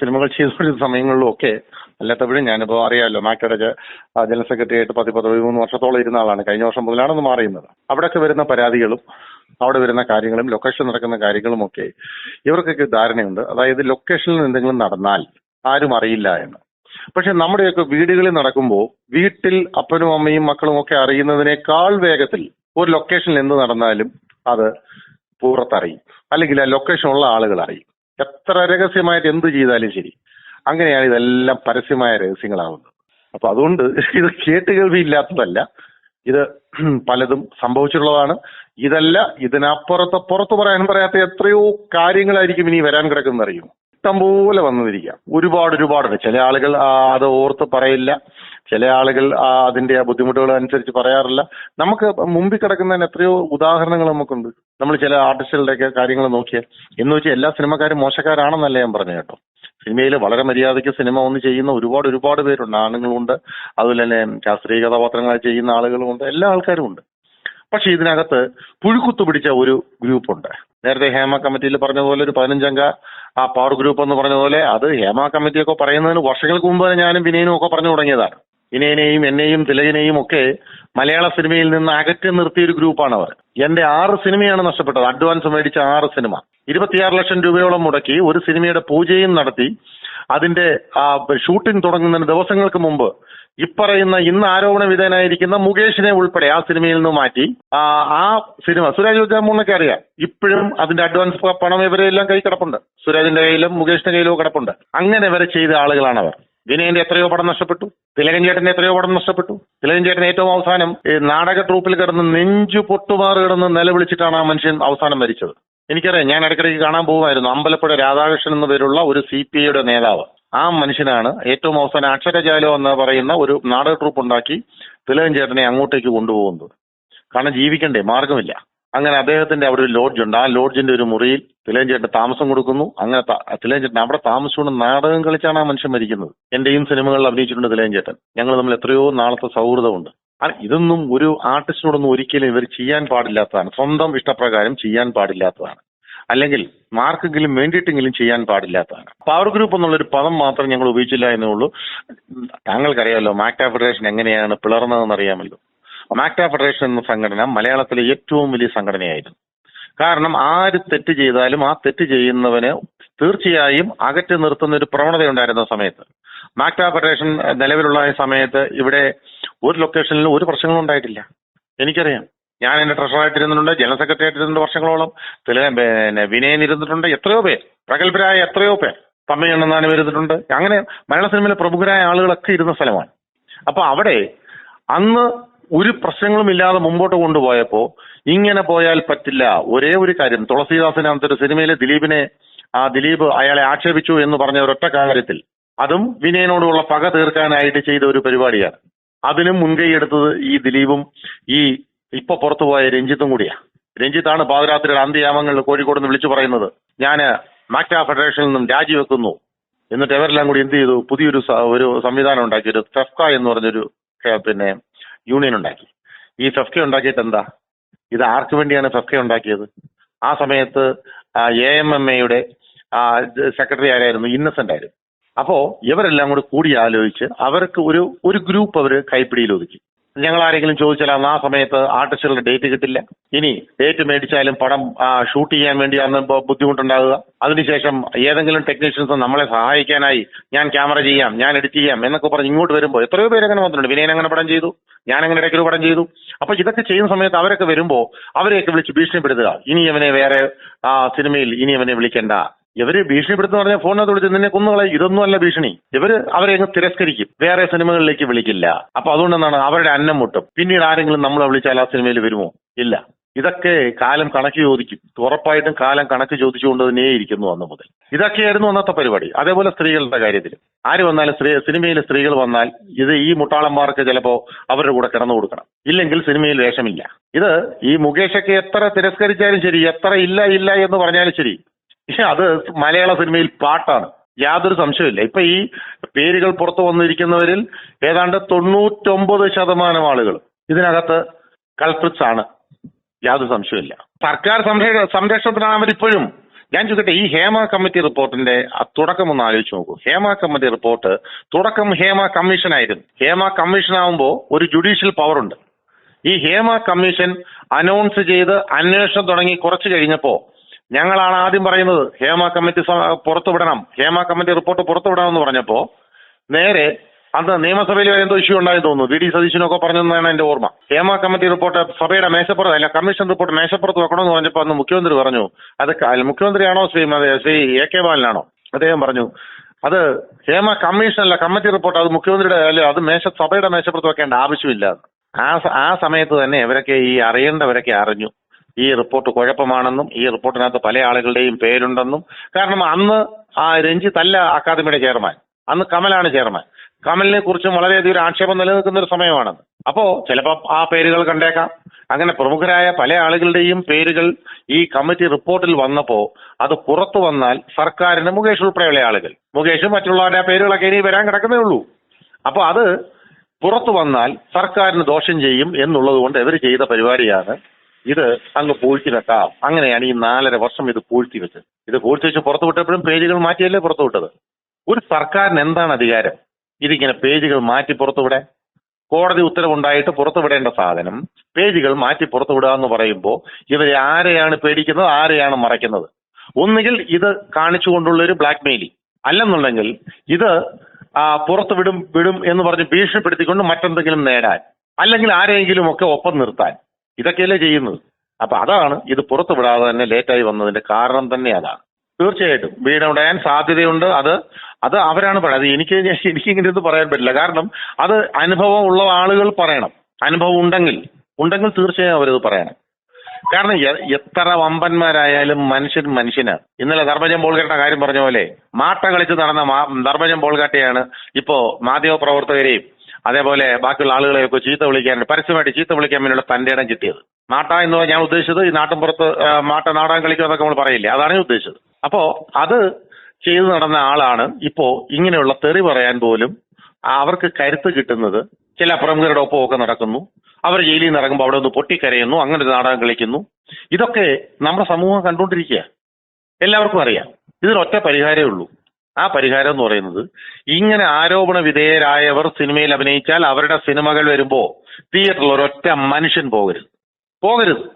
സിനിമകൾ ചെയ്തുകൊണ്ടിരുന്ന സമയങ്ങളിലും ഒക്കെ അല്ലാത്തപ്പോഴും ഞാനിപ്പോൾ അറിയാമല്ലോ മാക്ടയുടെ ജനറൽ സെക്രട്ടറി ആയിട്ട് 13 വർഷത്തോളം ഇരുന്ന ആളാണ്. കഴിഞ്ഞ വർഷം മുതലാണെന്ന് മാറിയുന്നത്. അവിടെയൊക്കെ വരുന്ന പരാതികളും അവിടെ വരുന്ന കാര്യങ്ങളും ലൊക്കേഷൻ നടക്കുന്ന കാര്യങ്ങളും ഒക്കെ ഇവർക്കൊക്കെ ധാരണയുണ്ട്. അതായത് ലൊക്കേഷനിൽ എന്തെങ്കിലും നടന്നാൽ ആരും അറിയില്ല എന്ന്. പക്ഷെ നമ്മുടെയൊക്കെ വീടുകളിൽ നടക്കുമ്പോൾ വീട്ടിൽ അപ്പനും അമ്മയും മക്കളും ഒക്കെ അറിയുന്നതിനേക്കാൾ വേഗത്തിൽ ഒരു ലൊക്കേഷനിൽ എന്ത് നടന്നാലും അത് പുറത്തറിയും, അല്ലെങ്കിൽ ആ ലൊക്കേഷനുള്ള ആളുകൾ അറിയും. എത്ര രഹസ്യമായിട്ട് എന്ത് ചെയ്താലും ശരി. അങ്ങനെയാണ് ഇതെല്ലാം പരസ്യമായ രഹസ്യങ്ങളാവുന്നത്. അപ്പൊ അതുകൊണ്ട് ഇത് കേട്ടുകേൾവി ഇല്ലാത്തതല്ല, ഇത് പലതും സംഭവിച്ചിട്ടുള്ളതാണ്. ഇതല്ല, ഇതിനപ്പുറത്ത് പുറത്തു പറയാത്ത എത്രയോ കാര്യങ്ങളായിരിക്കും ഇനി വരാൻ കിടക്കുന്നത് അറിയും. ഇഷ്ടംപോലെ വന്നിരിക്കാം, ഒരുപാട്. ചില ആളുകൾ അത് ഓർത്ത് പറയില്ല, ചില ആളുകൾ അതിന്റെ ബുദ്ധിമുട്ടുകൾ അനുസരിച്ച് പറയാറില്ല. നമുക്ക് മുമ്പിൽ കിടക്കുന്നതിന് എത്രയോ ഉദാഹരണങ്ങൾ നമുക്കുണ്ട്. നമ്മൾ ചില ആർട്ടിസ്റ്റുകളുടെയൊക്കെ കാര്യങ്ങൾ നോക്കിയാൽ എന്ന് വെച്ചാൽ എല്ലാ സിനിമക്കാരും മോശക്കാരാണെന്നല്ല ഞാൻ പറഞ്ഞു കേട്ടോ. സിനിമയിൽ വളരെ മര്യാദയ്ക്ക് സിനിമ ഒന്ന് ചെയ്യുന്ന ഒരുപാട് പേരുണ്ട്. ആണുങ്ങളുണ്ട്, അതുപോലെ തന്നെ ശാസ്ത്രീയ കഥാപാത്രങ്ങൾ ചെയ്യുന്ന ആളുകളുമുണ്ട്, എല്ലാ ആൾക്കാരും ഉണ്ട്. പക്ഷെ ഇതിനകത്ത് പുഴുക്കുത്തു പിടിച്ച ഒരു ഗ്രൂപ്പുണ്ട്. നേരത്തെ ഹേമ കമ്മിറ്റിയിൽ പറഞ്ഞതുപോലെ ഒരു 15 അംഗ ആ പവർ ഗ്രൂപ്പ് എന്ന് പറഞ്ഞതുപോലെ അത് ഹേമ കമ്മിറ്റിയൊക്കെ പറയുന്നതിന് വർഷങ്ങൾക്ക് മുമ്പ് ഞാനും വിനയനും ഒക്കെ പറഞ്ഞു തുടങ്ങിയതാണ്. വിനയനെയും എന്നെയും തിലകനെയും ഒക്കെ മലയാള സിനിമയിൽ നിന്ന് അകറ്റി നിർത്തിയ ഒരു ഗ്രൂപ്പാണ് അവർ. എന്റെ 6 സിനിമയാണ് നഷ്ടപ്പെട്ടത്. അഡ്വാൻസ് മേടിച്ച 6 സിനിമ 26 ലക്ഷം രൂപയോളം മുടക്കി ഒരു സിനിമയുടെ പൂജയും നടത്തി അതിന്റെ ഷൂട്ടിംഗ് തുടങ്ങുന്നതിന് ദിവസങ്ങൾക്ക് മുമ്പ് ഇപ്പറയുന്ന ഇന്ന് ആരോപണ വിധേയനായിരിക്കുന്ന മുകേഷിനെ ഉൾപ്പെടെ ആ സിനിമയിൽ നിന്ന് മാറ്റി ആ സിനിമ സുരാജ് വെച്ചാമൂന്നൊക്കെ അറിയാം. ഇപ്പോഴും അതിന്റെ അഡ്വാൻസ് പണം ഇവരെല്ലാം കൈ കിടപ്പുണ്ട്. സുരാജിന്റെ കയ്യിലും മുകേഷിന്റെ കയ്യിലും കിടപ്പുണ്ട്. അങ്ങനെ വരെ ചെയ്ത ആളുകളാണ് അവർ. വിനയന്റെ എത്രയോ പടം നഷ്ടപ്പെട്ടു, തിലകൻ ചേട്ടന്റെ എത്രയോ പടം നഷ്ടപ്പെട്ടു. തിലകൻ ചേട്ടൻ ഏറ്റവും അവസാനം നാടക ട്രൂപ്പിൽ കിടന്ന് നെഞ്ചു പൊട്ടുമാറി കിടന്ന് നിലവിളിച്ചിട്ടാണ് ആ മനുഷ്യൻ അവസാനം മരിച്ചത്. എനിക്കറിയാം, ഞാൻ ഇടയ്ക്കിടയ്ക്ക് കാണാൻ പോകുമായിരുന്നു. അമ്പലപ്പുഴ രാധാകൃഷ്ണൻ എന്ന് പേരുള്ള ഒരു CPIയുടെ നേതാവ്. ആ മനുഷ്യനാണ് ഏറ്റവും അവസാനം അക്ഷരജാലം എന്ന് പറയുന്ന ഒരു നാടക ട്രൂപ്പ് ഉണ്ടാക്കി തിലകൻ ചേട്ടനെ അങ്ങോട്ടേക്ക് കൊണ്ടുപോകുന്നത്. കാരണം ജീവിക്കണ്ടേ, മാർഗമില്ല. അങ്ങനെ അദ്ദേഹത്തിന്റെ അവിടെ ഒരു ലോഡ്ജ് ഉണ്ട്. ആ ലോഡ്ജിന്റെ ഒരു മുറിയിൽ തിലകൻ ചേട്ടൻ താമസം കൊടുക്കുന്നു. അങ്ങനെ തിലകൻ ചേട്ടൻ അവിടെ താമസിച്ചുകൊണ്ട് നാടകം കളിച്ചാണ് ആ മനുഷ്യൻ മരിക്കുന്നത്. എന്റെയും സിനിമകളിൽ അഭിനയിച്ചിട്ടുണ്ട് തിലകൻ ചേട്ടൻ. ഞങ്ങൾ തമ്മിൽ എത്രയോ നാളത്തെ സൗഹൃദമുണ്ട്. ഇതൊന്നും ഒരു ആർട്ടിസ്റ്റിനോടൊന്നും ഒരിക്കലും ഇവർ ചെയ്യാൻ പാടില്ലാത്തതാണ്. സ്വന്തം ഇഷ്ടപ്രകാരം ചെയ്യാൻ പാടില്ലാത്തതാണ്. അല്ലെങ്കിൽ മാർക്കെങ്കിലും വേണ്ടിയിട്ടെങ്കിലും ചെയ്യാൻ പാടില്ലാത്തതാണ്. പവർ ഗ്രൂപ്പ് എന്നുള്ളൊരു പദം മാത്രം ഞങ്ങൾ ഉപയോഗിച്ചില്ല എന്നേ ഉള്ളൂ. താങ്കൾക്കറിയാമല്ലോ മാക്ട ഫെഡറേഷൻ എങ്ങനെയാണ് പിളർന്നതെന്ന് അറിയാമല്ലോ. മാക്ട ഫെഡറേഷൻ എന്ന സംഘടന മലയാളത്തിലെ ഏറ്റവും വലിയ സംഘടനയായിരുന്നു. കാരണം ആര് തെറ്റ് ചെയ്താലും ആ തെറ്റ് ചെയ്യുന്നവന് തീർച്ചയായും അകറ്റി നിർത്തുന്ന ഒരു പ്രവണതയുണ്ടായിരുന്ന സമയത്ത്, മാക്ട ഫെഡറേഷൻ നിലവിലുള്ള സമയത്ത് ഇവിടെ ഒരു ലൊക്കേഷനിലും ഒരു പ്രശ്നങ്ങളും ഉണ്ടായിട്ടില്ല. എനിക്കറിയാം. ഞാൻ എന്റെ ട്രഷറായിട്ടിരുന്നിട്ടുണ്ട്, ജനറൽ സെക്രട്ടറി ആയിട്ടിരുന്ന വർഷങ്ങളോളം. വിനയൻ ഇരുന്നിട്ടുണ്ട്. എത്രയോ പേർ, പ്രഗത്ഭരായ എത്രയോ പേർ, തമ്മിലെണ്ണാനും ഇരുന്നിട്ടുണ്ട്. അങ്ങനെ മലയാള സിനിമയിലെ പ്രമുഖരായ ആളുകളൊക്കെ ഇരുന്ന സ്ഥലമാണ്. അപ്പൊ അവിടെ അന്ന് ഒരു പ്രശ്നങ്ങളും ഇല്ലാതെ മുമ്പോട്ട് കൊണ്ടുപോയപ്പോ ഇങ്ങനെ പോയാൽ പറ്റില്ല. ഒരേ ഒരു കാര്യം, തുളസീദാസിനകത്ത് ഒരു സിനിമയിലെ ദിലീപ് അയാളെ ആക്ഷേപിച്ചു എന്ന് പറഞ്ഞ ഒരൊറ്റ കാര്യത്തിൽ, അതും വിനയനോടുള്ള പക തീർക്കാനായിട്ട് ചെയ്ത ഒരു പരിപാടിയാണ്. അതിനും മുൻകൈ എടുത്തത് ഈ ദിലീപും ഈ ഇപ്പൊ പുറത്തുപോയ രഞ്ജിത്തും കൂടിയാ. രഞ്ജിത്താണ് പാതിരാത്രിയുടെ അന്ത്യയാമങ്ങളിൽ കോഴിക്കോട് നിന്ന് വിളിച്ചു പറയുന്നത്, ഞാൻ മാക്ട ഫെഡറേഷനിൽ നിന്നും രാജിവെക്കുന്നു. എന്നിട്ട് ഇവരെല്ലാം കൂടി എന്ത് ചെയ്തു, പുതിയൊരു സംവിധാനം ഉണ്ടാക്കി, ഒരു ഫെഫ്ക എന്ന് പറഞ്ഞൊരു യൂണിയൻ ഉണ്ടാക്കി. ഈ ഫെഫ്ക ഉണ്ടാക്കിയിട്ട് എന്താ, ഇത് ആർക്ക് വേണ്ടിയാണ് ഫെഫ്ക ഉണ്ടാക്കിയത്? ആ സമയത്ത് AMMAയുടെ സെക്രട്ടറി ആരായിരുന്നു? ഇന്നസെന്റ് ആയിരുന്നു. അപ്പോ ഇവരെല്ലാം കൂടി ആലോചിച്ച് അവർക്ക് ഒരു ഗ്രൂപ്പ് അവർ കൈപ്പിടിയിൽ ഒതുക്കി. ഞങ്ങൾ ആരെങ്കിലും ചോദിച്ചാൽ ആ സമയത്ത് ആർട്ടിസ്റ്റുകളുടെ ഡേറ്റ് കിട്ടില്ല. ഇനി ഡേറ്റ് മേടിച്ചാലും പടം ഷൂട്ട് ചെയ്യാൻ വേണ്ടിയാണ് ബുദ്ധിമുട്ടുണ്ടാകുക. അതിനുശേഷം ഏതെങ്കിലും ടെക്നീഷ്യൻസ് നമ്മളെ സഹായിക്കാനായി ഞാൻ ക്യാമറ ചെയ്യാം, ഞാൻ എഡിറ്റ് ചെയ്യാം എന്നൊക്കെ പറഞ്ഞ് ഇങ്ങോട്ട് വരുമ്പോൾ എത്രയോ പേര് അങ്ങനെ വന്നിട്ടുണ്ട്. വിനയൻ അങ്ങനെ പടം ചെയ്തു, ഞാൻ അങ്ങനെ ഇടയ്ക്കൊരു പടം ചെയ്തു. അപ്പൊ ഇതൊക്കെ ചെയ്യുന്ന സമയത്ത് അവരൊക്കെ വരുമ്പോൾ അവരെയൊക്കെ വിളിച്ച് ഭീഷണിപ്പെടുത്തുക, ഇനി അവനെ വേറെ സിനിമയിൽ ഇനി അവനെ വിളിക്കണ്ട. ഇവര് ഭീഷണിപ്പെടുത്തുന്ന പറഞ്ഞാൽ ഫോണിനകത്ത് വിളിച്ച് നിന്നെ കൊന്നുകളയും. ഇതൊന്നും അല്ല ഭീഷണി. അവരെ അങ്ങ് തിരസ്കരിക്കും, വേറെ സിനിമകളിലേക്ക് വിളിക്കില്ല. അപ്പൊ അതുകൊണ്ട് എന്താണ്, അവരുടെ അന്നം മുട്ടും. പിന്നീട് ആരെങ്കിലും നമ്മളെ വിളിച്ചാൽ ആ സിനിമയിൽ വരുമോ? ഇല്ല. ഇതൊക്കെ കാലം കണക്ക് ചോദിക്കും. ഉറപ്പായിട്ടും കാലം കണക്ക് ചോദിച്ചുകൊണ്ട് തന്നെ ഇരിക്കുന്നു അന്ന് മുതൽ. ഇതൊക്കെയായിരുന്നു അന്നത്തെ പരിപാടി. അതേപോലെ സ്ത്രീകളുടെ കാര്യത്തിൽ ആര് വന്നാലും സിനിമയിൽ സ്ത്രീകൾ വന്നാൽ ഈ മുട്ടാളന്മാർക്ക് ചിലപ്പോ അവരുടെ കൂടെ കിടന്നു കൊടുക്കണം, ഇല്ലെങ്കിൽ സിനിമയിൽ വേഷമില്ല. ഇത് ഈ മുകേഷൊക്കെ എത്ര തിരസ്കരിച്ചാലും ശരി, എത്ര ഇല്ല എന്ന് പറഞ്ഞാലും ശരി, അത് മലയാള സിനിമയിൽ പാട്ടാണ്, യാതൊരു സംശയമില്ല. ഇപ്പൊ ഈ പേരുകൾ പുറത്തു വന്നിരിക്കുന്നവരിൽ ഏതാണ്ട് 99% ആളുകൾ ഇതിനകത്ത് കൾപ്രിറ്റ്സ് ആണ്, യാതൊരു സംശയമില്ല. സർക്കാർ സംരക്ഷണത്തിലാണ് അവരിപ്പോഴും. ഞാൻ ചോദിക്കട്ടെ, ഈ ഹേമ കമ്മിറ്റി റിപ്പോർട്ടിന്റെ തുടക്കം ഒന്ന് ആലോചിച്ച് നോക്കൂ. ഹേമ കമ്മിറ്റി റിപ്പോർട്ട് തുടക്കം ഹേമ കമ്മീഷൻ ആയിരുന്നു. ഹേമ കമ്മീഷൻ ആകുമ്പോൾ ഒരു ജുഡീഷ്യൽ പവർ ഉണ്ട്. ഈ ഹേമ കമ്മീഷൻ അനൗൺസ് ചെയ്ത് അന്വേഷണം തുടങ്ങി കുറച്ച് കഴിഞ്ഞപ്പോ ഞങ്ങളാണ് ആദ്യം പറയുന്നത് ഹേമ കമ്മിറ്റി പുറത്തുവിടണം, ഹേമ കമ്മിറ്റി റിപ്പോർട്ട് പുറത്തുവിടണം എന്ന് പറഞ്ഞപ്പോ നേരെ അന്ന് നിയമസഭയിൽ എന്തോ ഇഷ്യൂ ഉണ്ടായെന്ന് തോന്നുന്നു. വി ഡി സതീശനൊക്കെ പറഞ്ഞതെന്നാണ് എന്റെ ഓർമ്മ. ഹേമ കമ്മിറ്റി റിപ്പോർട്ട് സഭയുടെ മേശപ്പുറത്ത്, അല്ല കമ്മീഷൻ റിപ്പോർട്ട് മേശപ്പുറത്ത് വെക്കണമെന്ന് പറഞ്ഞപ്പോൾ അന്ന് മുഖ്യമന്ത്രി പറഞ്ഞു, അത് മുഖ്യമന്ത്രിയാണോ ശ്രീ എ കെ ബാലനാണോ, അദ്ദേഹം പറഞ്ഞു അത് ഹേമ കമ്മീഷൻ അല്ല കമ്മിറ്റി റിപ്പോർട്ട്, അത് മുഖ്യമന്ത്രിയുടെ അല്ല, അത് സഭയുടെ മേശപ്പുറത്ത് വെക്കേണ്ട ആവശ്യമില്ല. ആ സമയത്ത് തന്നെ ഇവരൊക്കെ ഈ അറിയേണ്ടവരൊക്കെ അറിഞ്ഞു ഈ റിപ്പോർട്ട് കുഴപ്പമാണെന്നും ഈ റിപ്പോർട്ടിനകത്ത് പല ആളുകളുടെയും പേരുണ്ടെന്നും. കാരണം അന്ന് ആ രഞ്ജിത്തല്ല അക്കാദമിയുടെ ചെയർമാൻ, അന്ന് കമലാണ് ചെയർമാൻ. കമലിനെ കുറിച്ചും വളരെയധികം ഒരു ആക്ഷേപം നിലനിൽക്കുന്ന ഒരു സമയമാണത്. അപ്പോ ചിലപ്പോൾ ആ പേരുകൾ കണ്ടേക്കാം. അങ്ങനെ പ്രമുഖരായ പല ആളുകളുടെയും പേരുകൾ ഈ കമ്മിറ്റി റിപ്പോർട്ടിൽ വന്നപ്പോ അത് പുറത്തു വന്നാൽ സർക്കാരിന്, മുകേഷ് ഉൾപ്പെടെയുള്ള ആളുകൾ, മുകേഷും മറ്റുള്ളവരുടെ പേരുകളൊക്കെ ഇനി വരാൻ കിടക്കുന്നേ ഉള്ളൂ. അപ്പൊ അത് പുറത്തു വന്നാൽ സർക്കാരിന് ദോഷം ചെയ്യും എന്നുള്ളത് കൊണ്ട് ഇവർ ചെയ്ത പരിപാടിയാണ് ഇത് അങ്ങ് പൂഴ്ത്തി വെക്കാം. അങ്ങനെയാണ് ഈ 4.5 വർഷം ഇത് പൂഴ്ത്തി വെച്ചത്. ഇത് പൂഴ്ത്തി വെച്ച് പുറത്തു വിട്ടപ്പോഴും പേജുകൾ മാറ്റിയല്ലേ പുറത്തു വിട്ടത്. ഒരു സർക്കാരിന് എന്താണ് അധികാരം ഇതിങ്ങനെ പേജുകൾ മാറ്റി പുറത്തുവിടാൻ? കോടതി ഉത്തരവുണ്ടായിട്ട് പുറത്തുവിടേണ്ട സാധനം പേജുകൾ മാറ്റി പുറത്തുവിടുക എന്ന് പറയുമ്പോൾ ഇവരെ ആരെയാണ് പേടിക്കുന്നത്, ആരെയാണ് മറയ്ക്കുന്നത്? ഒന്നുകിൽ ഇത് കാണിച്ചുകൊണ്ടുള്ള ഒരു ബ്ലാക്ക് മെയിലിംഗ്, അല്ലെന്നുണ്ടെങ്കിൽ ഇത് പുറത്ത് വിടും എന്ന് പറഞ്ഞ് ഭീഷണിപ്പെടുത്തിക്കൊണ്ട് മറ്റെന്തെങ്കിലും നേടാൻ, അല്ലെങ്കിൽ ആരെങ്കിലും ഒക്കെ ഒപ്പം നിർത്താൻ, ഇതൊക്കെയല്ലേ ചെയ്യുന്നത്. അപ്പൊ അതാണ് ഇത് പുറത്തു വിടാതെ തന്നെ ലേറ്റായി വന്നതിന്റെ കാരണം തന്നെ അതാണ്. തീർച്ചയായിട്ടും വീടുണ്ടായാൻ സാധ്യതയുണ്ട്. അത് അവരാണ് പറയുന്നത്. എനിക്കിങ്ങനെ ഒന്നും പറയാൻ പറ്റില്ല. കാരണം അത് അനുഭവം ഉള്ള ആളുകൾ പറയണം. അനുഭവം ഉണ്ടെങ്കിൽ തീർച്ചയായും അവരത് പറയണം. കാരണം എത്ര വമ്പന്മാരായാലും മനുഷ്യനാണ്. ഇന്നലെ ധർമ്മജൻ ബോൾഗാട്ടിയുടെ കാര്യം പറഞ്ഞ പോലെ മാട്ട കളിച്ച് നടന്ന ധർമ്മജൻ ബോൾഗാട്ടിയാണ് ഇപ്പോ മാധ്യമപ്രവർത്തകരെയും അതേപോലെ ബാക്കിയുള്ള ആളുകളെയൊക്കെ പരസ്യമായിട്ട് ചീത്ത വിളിക്കാൻ വേണ്ടിയുള്ള തന്റെ ഇടം കിട്ടിയത്. മാട്ട എന്ന് ഞാൻ ഉദ്ദേശിച്ചത് ഈ നാട്ടിൻപുറത്ത് മാട്ട നാടകം കളിക്കുക എന്നൊക്കെ നമ്മൾ പറയില്ലേ, അതാണ് ഞാൻ ഉദ്ദേശിച്ചത്. അപ്പോ അത് ചെയ്തു നടന്ന ആളാണ് ഇപ്പോ ഇങ്ങനെയുള്ള തെറി പറയാൻ പോലും അവർക്ക് കരുത്ത് കിട്ടുന്നത്. ചില പ്രമുഖരുടെ ഒപ്പമൊക്കെ നടക്കുന്നു, അവർ ജയിലിൽ നിന്ന് ഇറങ്ങുമ്പോൾ അവിടെ ഒന്ന് പൊട്ടിക്കരയുന്നു, അങ്ങനെ ഒരു നാടകം കളിക്കുന്നു. ഇതൊക്കെ നമ്മുടെ സമൂഹം കണ്ടുകൊണ്ടിരിക്കുക, എല്ലാവർക്കും അറിയാം. ഇതിനൊറ്റ പരിഹാരമേ ഉള്ളൂ. ആ പരിഹാരം എന്ന് പറയുന്നത് ഇങ്ങനെ ആരോപണ വിധേയരായവർ സിനിമയിൽ അഭിനയിച്ചാൽ അവരുടെ സിനിമകൾ വരുമ്പോ തിയേറ്ററിൽ ഒരൊറ്റ മനുഷ്യൻ പോകരുത്.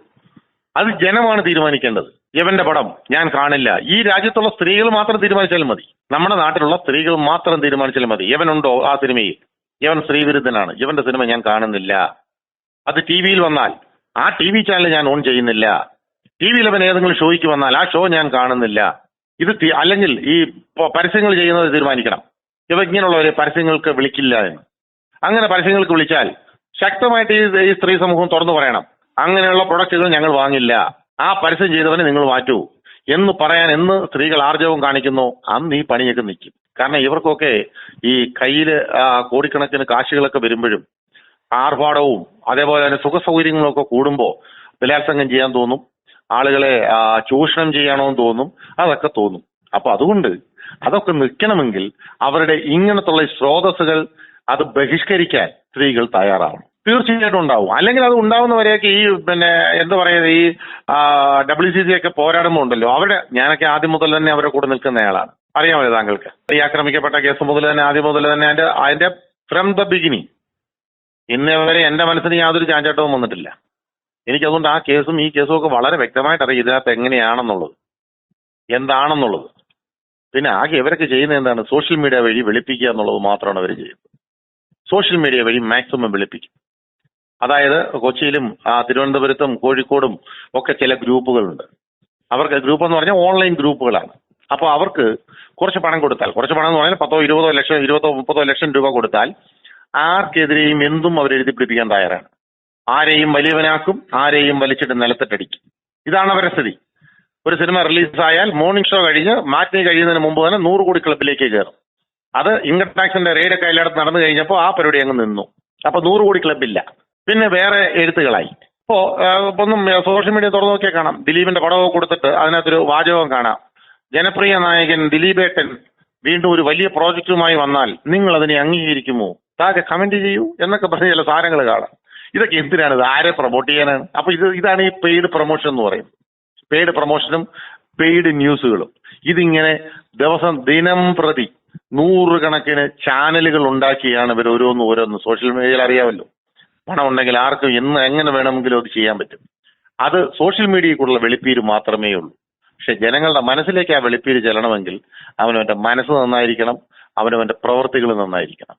അത് ജനമാണ് തീരുമാനിക്കേണ്ടത്. ഇവന്റെ പടം ഞാൻ കാണില്ല. ഈ രാജ്യത്തുള്ള സ്ത്രീകൾ മാത്രം തീരുമാനിച്ചാലും മതി. നമ്മുടെ നാട്ടിലുള്ള സ്ത്രീകൾ മാത്രം തീരുമാനിച്ചാലും മതി. ഇവനുണ്ടോ ആ സിനിമയിൽ, ഇവൻ സ്ത്രീവിരുദ്ധനാണ്, ഇവന്റെ സിനിമ ഞാൻ കാണുന്നില്ല. അത് ടി വിയിൽ വന്നാൽ ആ ടി വി ചാനൽ ഞാൻ ഓൺ ചെയ്യുന്നില്ല. ടി വിയിൽ അവൻ ഏതെങ്കിലും ഷോയ്ക്ക് വന്നാൽ ആ ഷോ ഞാൻ കാണുന്നില്ല. ഇത് അല്ലെങ്കിൽ ഈ പരസ്യങ്ങൾ ചെയ്യുന്നത് തീരുമാനിക്കണം. ഇവ ഇങ്ങനെയുള്ളവരെ പരസ്യങ്ങൾക്ക് വിളിക്കില്ല എന്ന്. അങ്ങനെ പരസ്യങ്ങൾക്ക് വിളിച്ചാൽ ശക്തമായിട്ട് ഈ സ്ത്രീ സമൂഹം തുറന്നു പറയണം, അങ്ങനെയുള്ള പ്രൊഡക്റ്റുകൾ ഞങ്ങൾ വാങ്ങില്ല, ആ പരസ്യം ചെയ്തവനെ നിങ്ങൾ മാറ്റൂ എന്ന് പറയാൻ എന്ന് സ്ത്രീകൾ ആർജവം കാണിക്കുന്നു, അന്ന് ഈ പണിയൊക്കെ നിൽക്കും. കാരണം ഇവർക്കൊക്കെ ഈ കയ്യിൽ കോടിക്കണക്കിന് കാശുകളൊക്കെ വരുമ്പോഴും ആർഭാടവും അതേപോലെ തന്നെ സുഖ സൗകര്യങ്ങളും ഒക്കെ കൂടുമ്പോൾ ബലാത്സംഗം ചെയ്യാൻ തോന്നും, ആളുകളെ ചൂഷണം ചെയ്യണമെന്ന് തോന്നും, അതൊക്കെ തോന്നും. അപ്പൊ അതുകൊണ്ട് അതൊക്കെ നിൽക്കണമെങ്കിൽ അവരുടെ ഇങ്ങനത്തുള്ള സ്രോതസ്സുകൾ അത് ബഹിഷ്കരിക്കാൻ സ്ത്രീകൾ തയ്യാറാവണം. തീർച്ചയായിട്ടും ഉണ്ടാവും. അല്ലെങ്കിൽ അത് ഉണ്ടാവുന്നവരെയൊക്കെ ഈ എന്താ പറയുക, ഈ WCC ഒക്കെ പോരാടുമ്പോൾ ഉണ്ടല്ലോ, ഞാനൊക്കെ ആദ്യം മുതൽ തന്നെ അവരുടെ കൂടെ നിൽക്കുന്നയാളാണ്. അറിയാമല്ലോ താങ്കൾക്ക്. ഈ ആക്രമിക്കപ്പെട്ട കേസ് മുതൽ തന്നെ ആദ്യം മുതൽ തന്നെ അതിന്റെ ഫ്രം ദ ബിഗിനിങ് ഇന്നേ വരെ എന്റെ മനസ്സിന് യാതൊരു ചാഞ്ചാട്ടവും വന്നിട്ടില്ല. എനിക്കതുകൊണ്ട് ആ കേസും ഈ കേസും ഒക്കെ വളരെ വ്യക്തമായിട്ട് അറിയാം ഇതിനകത്ത് എങ്ങനെയാണെന്നുള്ളത്, എന്താണെന്നുള്ളത്. പിന്നെ ആകെ ഇവരൊക്കെ ചെയ്യുന്നത് എന്താണ്? സോഷ്യൽ മീഡിയ വഴി വെളുപ്പിക്കുക എന്നുള്ളത് മാത്രമാണ് അവർ ചെയ്യുന്നത്. സോഷ്യൽ മീഡിയ വഴി മാക്സിമം വെളുപ്പിക്കും. അതായത് കൊച്ചിയിലും തിരുവനന്തപുരത്തും കോഴിക്കോടും ഒക്കെ ചില ഗ്രൂപ്പുകളുണ്ട്. അവർക്ക് ഗ്രൂപ്പ് എന്ന് പറഞ്ഞാൽ ഓൺലൈൻ ഗ്രൂപ്പുകളാണ്. അപ്പോൾ അവർക്ക് കുറച്ച് പണം കൊടുത്താൽ, കുറച്ച് പണം എന്ന് പറഞ്ഞാൽ 10, 20 ലക്ഷം, 20, 30 ലക്ഷം രൂപ കൊടുത്താൽ ആർക്കെതിരെയും എന്തും അവർ എഴുതി പിടിപ്പിക്കാൻ തയ്യാറാണ്. ആരെയും വലിയവനാക്കും, ആരെയും വലിച്ചിട്ട് നിലത്തിട്ടടിക്കും. ഇതാണ് അവരുടെ സ്ഥിതി. ഒരു സിനിമ റിലീസായാൽ മോർണിംഗ് ഷോ കഴിഞ്ഞ് മാറ്റിനി കഴിയുന്നതിന് മുമ്പ് തന്നെ 100 കോടി ക്ലബിലേക്ക് കയറും. അത് ഇൻകം ടാക്സിന്റെ റെയ്ഡൊക്കെ എല്ലായിടത്ത് നടന്നു കഴിഞ്ഞപ്പോൾ ആ പരിപാടി അങ്ങ് നിന്നു. അപ്പൊ 100 കോടി ക്ലബില്ല. പിന്നെ വേറെ എഴുത്തുകളായി. ഒന്നും സോഷ്യൽ മീഡിയ തുറന്നു നോക്കിയാൽ കാണാം, ദിലീപിന്റെ പടമൊക്കെ കൊടുത്തിട്ട് അതിനകത്തൊരു വാചകം കാണാം, ജനപ്രിയ നായകൻ ദിലീപേട്ടൻ വീണ്ടും ഒരു വലിയ പ്രോജക്റ്റുമായി വന്നാൽ നിങ്ങൾ അതിനെ അംഗീകരിക്കുമോ, താഴെ കമന്റ് ചെയ്യൂ എന്നൊക്കെ പറഞ്ഞ ചില സാധനങ്ങൾ കാണാം. ഇതൊക്കെ എന്തിനാണ്? ഇത് ആരെ പ്രൊമോട്ട് ചെയ്യാനാണ്? അപ്പൊ ഇതാണ് ഈ പെയ്ഡ് പ്രൊമോഷൻ എന്ന് പറയുന്നത്. പെയ്ഡ് പ്രൊമോഷനും പെയ്ഡ് ന്യൂസുകളും. ഇതിങ്ങനെ ദിനം പ്രതി നൂറുകണക്കിന് ചാനലുകൾ ഉണ്ടാക്കിയാണ് ഇവർ ഓരോന്ന് സോഷ്യൽ മീഡിയയിൽ അറിയാമല്ലോ. പണം ഉണ്ടെങ്കിൽ ആർക്കും എങ്ങനെ വേണമെങ്കിലും അത് ചെയ്യാൻ പറ്റും. അത് സോഷ്യൽ മീഡിയയ്ക്കുള്ള വെളിപ്പീര് മാത്രമേ ഉള്ളൂ. പക്ഷെ ജനങ്ങളുടെ മനസ്സിലേക്ക് ആ വെളിപ്പീര് ചെല്ലണമെങ്കിൽ അവനവന്റെ മനസ്സ് നന്നായിരിക്കണം, അവനവന്റെ പ്രവൃത്തികൾ നന്നായിരിക്കണം.